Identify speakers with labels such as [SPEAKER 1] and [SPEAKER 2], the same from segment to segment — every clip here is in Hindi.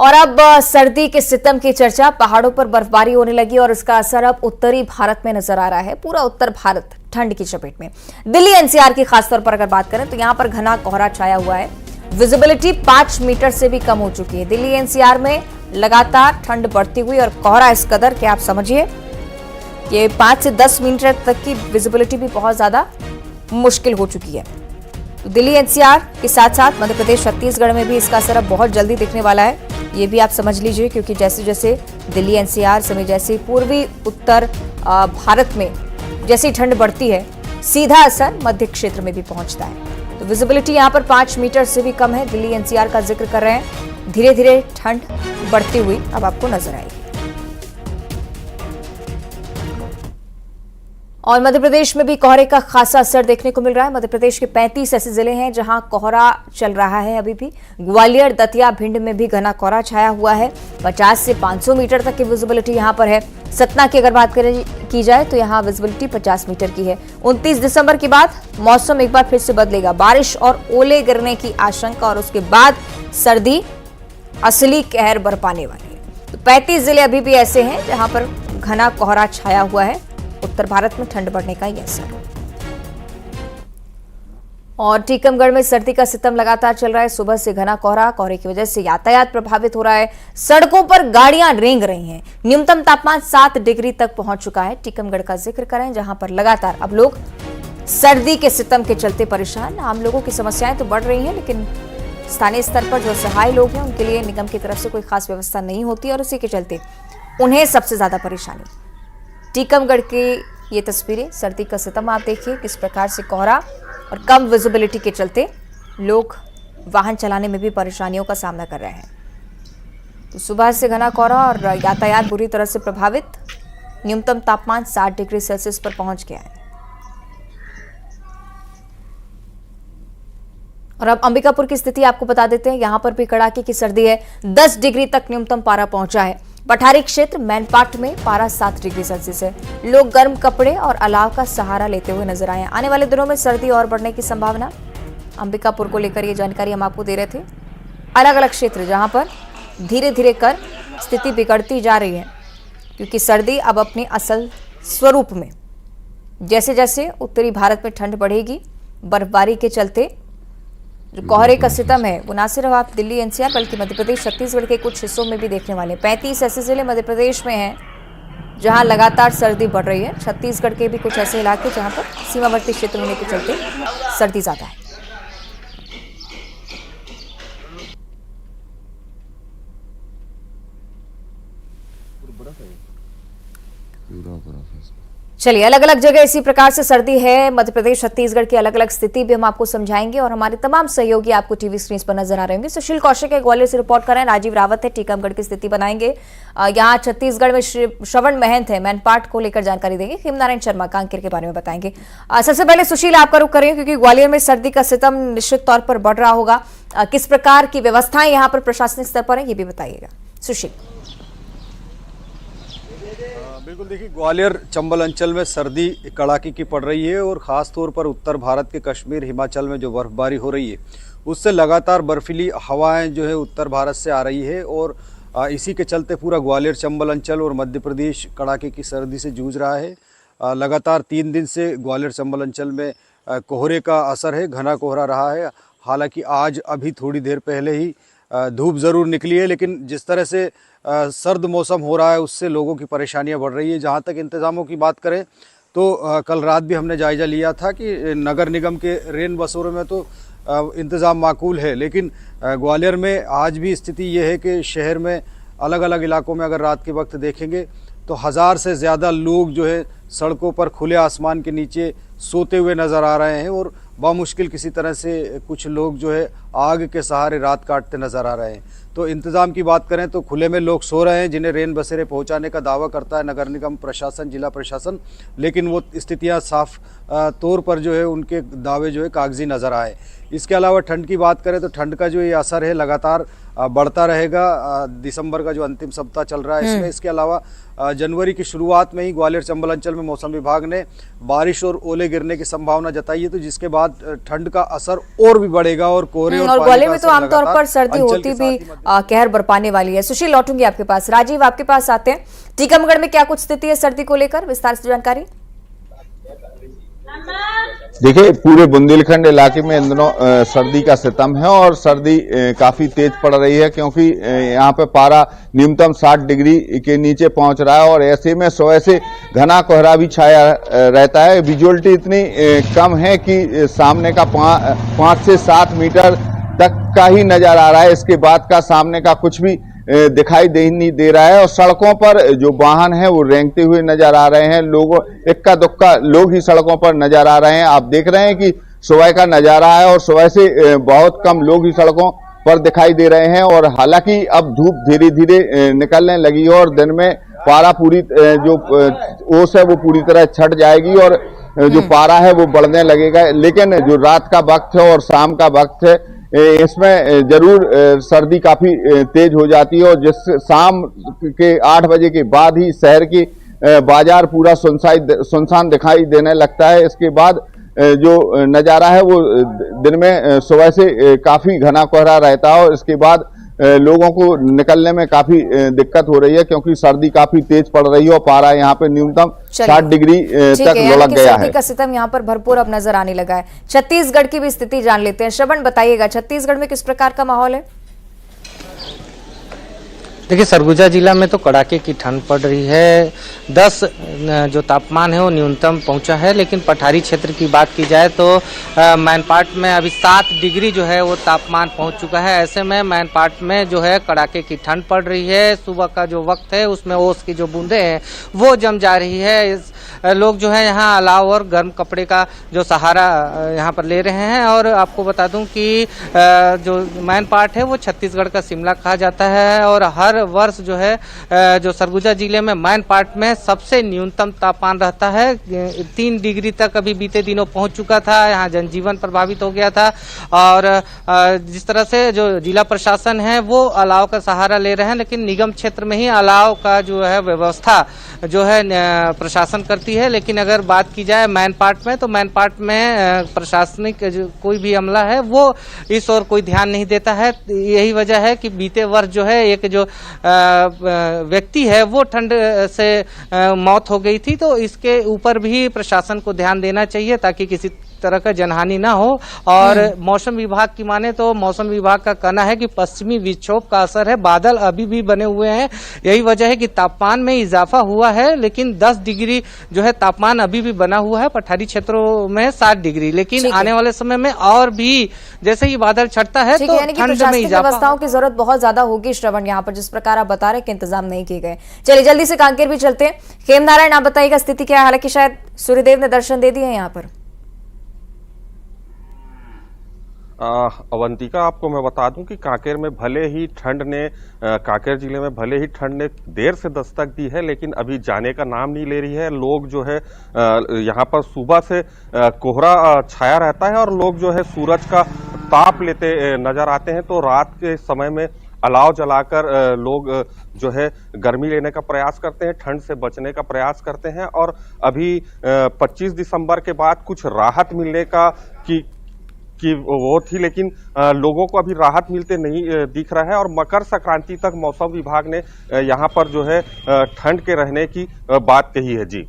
[SPEAKER 1] और अब सर्दी के सितम की चर्चा। पहाड़ों पर बर्फबारी होने लगी और इसका असर अब उत्तरी भारत में नजर आ रहा है। पूरा उत्तर भारत ठंड की चपेट में। दिल्ली एनसीआर की खासतौर पर अगर बात करें तो यहां पर घना कोहरा छाया हुआ है। विजिबिलिटी 5 मीटर से भी कम हो चुकी है। दिल्ली एनसीआर में लगातार ठंड बढ़ती हुई और कोहरा इस कदर कि आप समझिए कि 5 से 10 मीटर तक की विजिबिलिटी भी बहुत ज्यादा मुश्किल हो चुकी है। तो दिल्ली एनसीआर के साथ साथ मध्य प्रदेश, छत्तीसगढ़ में भी इसका असर अब बहुत जल्दी दिखने वाला है। ये भी आप समझ लीजिए, क्योंकि जैसे जैसे दिल्ली एनसीआर समेत जैसे पूर्वी उत्तर भारत में जैसी ठंड बढ़ती है, सीधा असर मध्य क्षेत्र में भी पहुंचता है। तो विजिबिलिटी यहां पर 5 मीटर से भी कम है। दिल्ली एनसीआर का जिक्र कर रहे हैं। धीरे धीरे ठंड बढ़ती हुई अब आपको नजर आएगी। और मध्य प्रदेश में भी कोहरे का खासा असर देखने को मिल रहा है। मध्य प्रदेश के 35 ऐसे जिले हैं जहां कोहरा चल रहा है अभी भी। ग्वालियर, दतिया, भिंड में भी घना कोहरा छाया हुआ है। 50 से 500 मीटर तक की विजिबिलिटी यहां पर है। सतना की अगर बात की जाए तो यहां विजिबिलिटी 50 मीटर की है। 29 दिसंबर के बाद मौसम एक बार फिर से बदलेगा। बारिश और ओले गिरने की आशंका और उसके बाद सर्दी असली कहर बरपाने वाली है। तो 35 जिले अभी भी ऐसे हैं जहां पर घना कोहरा छाया हुआ है। उत्तर भारत में ठंड बढ़ने का यह असर। और टीकमगढ़ में सर्दी का सितम लगातार चल रहा है। सुबह से घना कोहरा, कोहरे की वजह से यातायात प्रभावित हो रहा है। सड़कों पर गाड़ियां रेंग रही हैं। न्यूनतम तापमान 7 डिग्री तक पहुंच चुका है। टीकमगढ़ का जिक्र करें जहां पर लगातार अब लोग सर्दी के सितम के चलते परेशान। आम लोगों की समस्याएं तो बढ़ रही हैं, लेकिन स्थानीय स्तर पर जो असहाय लोग हैं उनके लिए निगम की तरफ से कोई खास व्यवस्था नहीं होती और उसी के चलते उन्हें सबसे ज्यादा परेशानी। टीकमगढ़ की ये तस्वीरें, सर्दी का सितम आप देखिए किस प्रकार से कोहरा और कम विजिबिलिटी के चलते लोग वाहन चलाने में भी परेशानियों का सामना कर रहे हैं। तो सुबह से घना कोहरा और यातायात बुरी तरह से प्रभावित। न्यूनतम तापमान 60 डिग्री सेल्सियस पर पहुंच गया है। और अब अंबिकापुर की स्थिति आपको बता देते हैं। यहां पर भी कड़ाके की सर्दी है। 10 डिग्री तक न्यूनतम पारा पहुंचा है। पठारी क्षेत्र मैनपाट में पारा 7 डिग्री सेल्सियस है। लोग गर्म कपड़े और अलाव का सहारा लेते हुए नजर आए। आने वाले दिनों में सर्दी और बढ़ने की संभावना। अंबिकापुर को लेकर ये जानकारी हम आपको दे रहे थे। अलग अलग क्षेत्र जहां पर धीरे धीरे कर स्थिति बिगड़ती जा रही है, क्योंकि सर्दी अब अपने असल स्वरूप में जैसे जैसे उत्तरी भारत में ठंड बढ़ेगी, बर्फबारी के चलते जो कोहरे का सितम है वो ना सिर्फ आप दिल्ली एनसीआर बल्कि मध्य प्रदेश, छत्तीसगढ़ के कुछ हिस्सों में भी देखने वाले। 35 ऐसे जिले मध्य प्रदेश में हैं जहां लगातार सर्दी बढ़ रही है। छत्तीसगढ़ के भी कुछ ऐसे इलाके जहां पर सीमावर्ती क्षेत्र होने के चलते सर्दी ज्यादा है। चलिए, अलग अलग जगह इसी प्रकार से सर्दी है। मध्य प्रदेश, छत्तीसगढ़ की अलग अलग स्थिति भी हम आपको समझाएंगे और हमारे तमाम सहयोगी आपको टीवी स्क्रीन पर नजर आ रहे होंगे। सुशील कौशिक है ग्वालियर से रिपोर्ट कर रहे हैं। राजीव रावत है टीकमगढ़ की स्थिति बनाएंगे। यहाँ छत्तीसगढ़ में श्रवण महंत है, मैनपाट को लेकर जानकारी देंगे। हेमनारायण शर्मा कांकेर के बारे में बताएंगे। सबसे पहले सुशील आपका रुख करेंगे, क्योंकि ग्वालियर में सर्दी का सितम निश्चित तौर पर बढ़ रहा होगा। किस प्रकार की व्यवस्थाएं यहाँ पर प्रशासनिक स्तर पर है, ये भी बताइएगा सुशील।
[SPEAKER 2] बिल्कुल, देखिए ग्वालियर चंबल अंचल में सर्दी कड़ाके की पड़ रही है और ख़ास तौर पर उत्तर भारत के कश्मीर, हिमाचल में जो बर्फबारी हो रही है उससे लगातार बर्फीली हवाएं जो है उत्तर भारत से आ रही है और इसी के चलते पूरा ग्वालियर चंबल अंचल और मध्य प्रदेश कड़ाके की सर्दी से जूझ रहा है। लगातार 3 दिन से ग्वालियर चंबल अंचल में कोहरे का असर है, घना कोहरा रहा है। हालांकि आज अभी थोड़ी देर पहले ही धूप ज़रूर निकली है, लेकिन जिस तरह से सर्द मौसम हो रहा है उससे लोगों की परेशानियां बढ़ रही है। जहां तक इंतज़ामों की बात करें तो कल रात भी हमने जायज़ा लिया था कि नगर निगम के रेन बसों में तो इंतज़ाम माकूल है, लेकिन ग्वालियर में आज भी स्थिति ये है कि शहर में अलग अलग इलाकों में अगर रात के वक्त देखेंगे तो 1000 से ज़्यादा लोग जो है सड़कों पर खुले आसमान के नीचे सोते हुए नज़र आ रहे हैं और बामुश्किल किसी तरह से कुछ लोग जो है आग के सहारे रात काटते नज़र आ रहे हैं। तो इंतज़ाम की बात करें तो खुले में लोग सो रहे हैं, जिन्हें रेन बसेरे पहुंचाने का दावा करता है नगर निगम प्रशासन, जिला प्रशासन, लेकिन वो स्थितियां साफ तौर पर जो है उनके दावे जो है कागजी नज़र आए। इसके अलावा ठंड की बात करें तो ठंड का जो ये असर है लगातार बढ़ता रहेगा। दिसंबर का जो अंतिम सप्ताह चल रहा है इसमें, इसके अलावा जनवरी की शुरुआत में ही ग्वालियर चंबल अंचल में मौसम विभाग ने बारिश और ओले गिरने की संभावना जताई है, तो जिसके बाद बाद ठंड का असर और भी बढ़ेगा और कोहरे
[SPEAKER 1] और
[SPEAKER 2] पानी
[SPEAKER 1] ग्वालियर
[SPEAKER 2] का
[SPEAKER 1] में तो
[SPEAKER 2] असर
[SPEAKER 1] आमतौर पर
[SPEAKER 2] लगातार
[SPEAKER 1] सर्दी
[SPEAKER 2] अंचल
[SPEAKER 1] होती
[SPEAKER 2] के
[SPEAKER 1] भी
[SPEAKER 2] साथ ही
[SPEAKER 1] कहर बरपाने वाली है। सुशील, लौटूंगी आपके पास। राजीव, आपके पास आते हैं। टीकमगढ़ में क्या कुछ स्थिति है सर्दी को लेकर, विस्तार से जानकारी।
[SPEAKER 3] देखिए, पूरे बुंदेलखंड इलाके में इन दिनों सर्दी का सितम है और सर्दी काफी तेज पड़ रही है, क्योंकि यहाँ पे पारा न्यूनतम 60 डिग्री के नीचे पहुंच रहा है और ऐसे में सुबह से घना कोहरा भी छाया रहता है। विजुअलिटी इतनी कम है कि सामने का 5 से 7 मीटर तक का ही नजर आ रहा है, इसके बाद का सामने का कुछ भी दिखाई नहीं दे रहा है। और सड़कों पर जो वाहन हैं वो रेंगते हुए नजर आ रहे हैं। लोगों इक्का दुक्का लोग ही सड़कों पर नजर आ रहे हैं। आप देख रहे हैं कि सुबह का नजारा है और सुबह से बहुत कम लोग ही सड़कों पर दिखाई दे रहे हैं। और हालांकि अब धूप धीरे धीरे निकलने लगी है और दिन में पारा पूरी जो ओस है वो पूरी तरह छट जाएगी और जो पारा है वो बढ़ने लगेगा। लेकिन जो रात का वक्त है और शाम का वक्त है, इसमें जरूर सर्दी काफी तेज हो जाती है और जिस शाम के 8 बजे के बाद ही शहर की बाजार पूरा सुनसान दिखाई देने लगता है। इसके बाद जो नजारा है वो दिन में सुबह से काफी घना कोहरा रहता है और इसके बाद लोगों को निकलने में काफी दिक्कत हो रही है, क्योंकि सर्दी काफी तेज पड़ रही है और पारा यहाँ पे न्यूनतम 60 डिग्री तक लुढ़क गया है।
[SPEAKER 1] सर्दी का सितम यहाँ पर भरपूर अब नजर आने लगा है। छत्तीसगढ़ की भी स्थिति जान लेते हैं। श्रवण, बताइएगा छत्तीसगढ़ में किस प्रकार का माहौल है?
[SPEAKER 4] देखिए, सरगुजा जिला में तो कड़ाके की ठंड पड़ रही है। 10 जो तापमान है वो न्यूनतम पहुंचा है, लेकिन पठारी क्षेत्र की बात की जाए तो मैनपाट में अभी 7 डिग्री जो है वो तापमान पहुंच चुका है। ऐसे में मैनपाट में जो है कड़ाके की ठंड पड़ रही है। सुबह का जो वक्त है उसमें ओस की जो बूंदे हैं वो जम जा रही है। लोग जो है यहाँ अलाव और गर्म कपड़े का जो सहारा यहाँ पर ले रहे हैं। और आपको बता दूं कि जो मैनपाट है वो छत्तीसगढ़ का शिमला कहा जाता है और हर वर्ष जो है जो सरगुजा जिले में मैनपाट में सबसे न्यूनतम तापमान रहता है। 3 डिग्री तक अभी बीते दिनों पहुंच चुका था। यहाँ जनजीवन प्रभावित हो गया था और जिस तरह से जो जिला प्रशासन है वो अलाव का सहारा ले रहे हैं, लेकिन निगम क्षेत्र में ही अलाव का जो है व्यवस्था जो है प्रशासन करती है। लेकिन अगर बात की जाए मैनपाट में, तो मैनपाट में प्रशासनिक जो कोई भी अमला है वो इस ओर कोई ध्यान नहीं देता है। यही वजह है कि बीते वर्ष जो है एक जो व्यक्ति है वो ठंड से मौत हो गई थी, तो इसके ऊपर भी प्रशासन को ध्यान देना चाहिए ताकि किसी तरह का जनहानि ना हो। और मौसम विभाग की माने तो मौसम विभाग का कहना है कि पश्चिमी विक्षोभ का असर है, बादल अभी भी बने हुए हैं। यही वजह है कि तापमान में इजाफा हुआ है, लेकिन 10 डिग्री जो है तापमान अभी भी बना हुआ है। पठारी क्षेत्रों में 7 डिग्री, लेकिन आने वाले समय में और भी जैसे ही बादल छटता है तो ठंड में इजाफा।
[SPEAKER 1] व्यवस्थाओं की जरूरत बहुत ज्यादा होगी श्रवण, यहाँ पर जिस प्रकार आप बता रहे हैं कि इंतजाम नहीं किए गए। चलिए जल्दी से कांकेर भी चलते हैं। खेमनारायण, आप बताइएगा स्थिति क्या है? हालांकि शायद सूर्यदेव ने दर्शन दे दिए हैं यहाँ पर।
[SPEAKER 5] अवंतिका, आपको मैं बता दूं कि कांकेर में भले ही ठंड ने कांकेर जिले में भले ही ठंड ने देर से दस्तक दी है, लेकिन अभी जाने का नाम नहीं ले रही है। लोग जो है यहाँ पर सुबह से कोहरा छाया रहता है और लोग जो है सूरज का ताप लेते नजर आते हैं। तो रात के समय में अलाव जलाकर लोग जो है गर्मी लेने का प्रयास करते हैं, ठंड से बचने का प्रयास करते हैं। और अभी 25 दिसंबर के बाद कुछ राहत मिलने का कि वो थी, लेकिन लोगों को अभी राहत मिलते नहीं दिख रहा है। और मकर संक्रांति तक मौसम विभाग ने यहाँ पर जो है ठंड के रहने की बात कही है। जी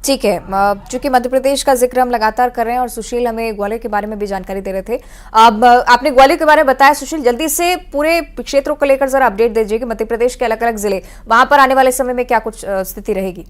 [SPEAKER 1] ठीक है, चूंकि मध्य प्रदेश का जिक्र हम लगातार कर रहे हैं और सुशील हमें ग्वालियर के बारे में भी जानकारी दे रहे थे। अब आपने ग्वालियर के बारे में बताया, सुशील जल्दी से पूरे क्षेत्रों को लेकर जरा अपडेट दीजिए कि मध्य प्रदेश के अलग अलग जिले, वहां पर आने वाले समय में क्या कुछ स्थिति रहेगी।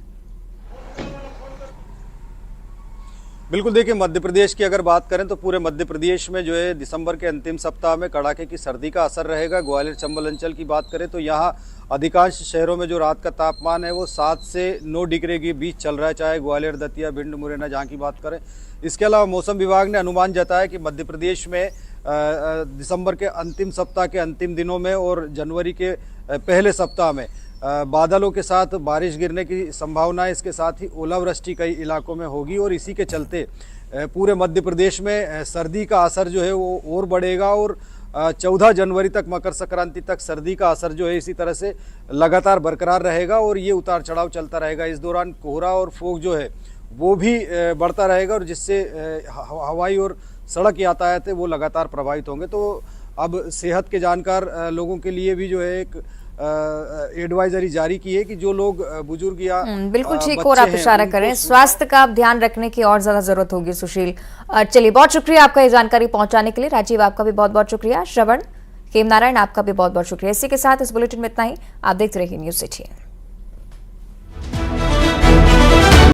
[SPEAKER 2] बिल्कुल, देखिए मध्य प्रदेश की अगर बात करें तो पूरे मध्य प्रदेश में जो है दिसंबर के अंतिम सप्ताह में कड़ाके की सर्दी का असर रहेगा। ग्वालियर चंबल अंचल की बात करें तो यहाँ अधिकांश शहरों में जो रात का तापमान है वो 7 से 9 डिग्री के बीच चल रहा है, चाहे ग्वालियर, दतिया, भिंड, मुरैना जहाँ की बात करें। इसके अलावा मौसम विभाग ने अनुमान जताया कि मध्य प्रदेश में दिसंबर के अंतिम सप्ताह के अंतिम दिनों में और जनवरी के पहले सप्ताह में बादलों के साथ बारिश गिरने की संभावना है। इसके साथ ही ओलावृष्टि कई इलाकों में होगी और इसी के चलते पूरे मध्य प्रदेश में सर्दी का असर जो है वो और बढ़ेगा और 14 जनवरी तक, मकर संक्रांति तक सर्दी का असर जो है इसी तरह से लगातार बरकरार रहेगा और ये उतार चढ़ाव चलता रहेगा। इस दौरान कोहरा और फोग जो है वो भी बढ़ता रहेगा और जिससे हवाई और सड़क यातायात है वो लगातार प्रभावित होंगे। तो अब सेहत के जानकार लोगों के लिए भी जो है एक एडवाइजरी जारी की है कि जो लोग बुजुर्ग या
[SPEAKER 1] बिल्कुल ठीक
[SPEAKER 2] बच्चे
[SPEAKER 1] और आप
[SPEAKER 2] हैं,
[SPEAKER 1] इशारा
[SPEAKER 2] उनको
[SPEAKER 1] करें, स्वास्थ्य का आप ध्यान रखने की और ज्यादा जरूरत होगी सुशील। चलिए, बहुत शुक्रिया आपका ये जानकारी पहुंचाने के लिए। राजीव, आपका भी बहुत बहुत शुक्रिया। श्रवण, हेम नारायण, आपका भी बहुत बहुत शुक्रिया। इसी के साथ इस बुलेटिन में इतना ही। आप देखते रहिए न्यूज़ 18।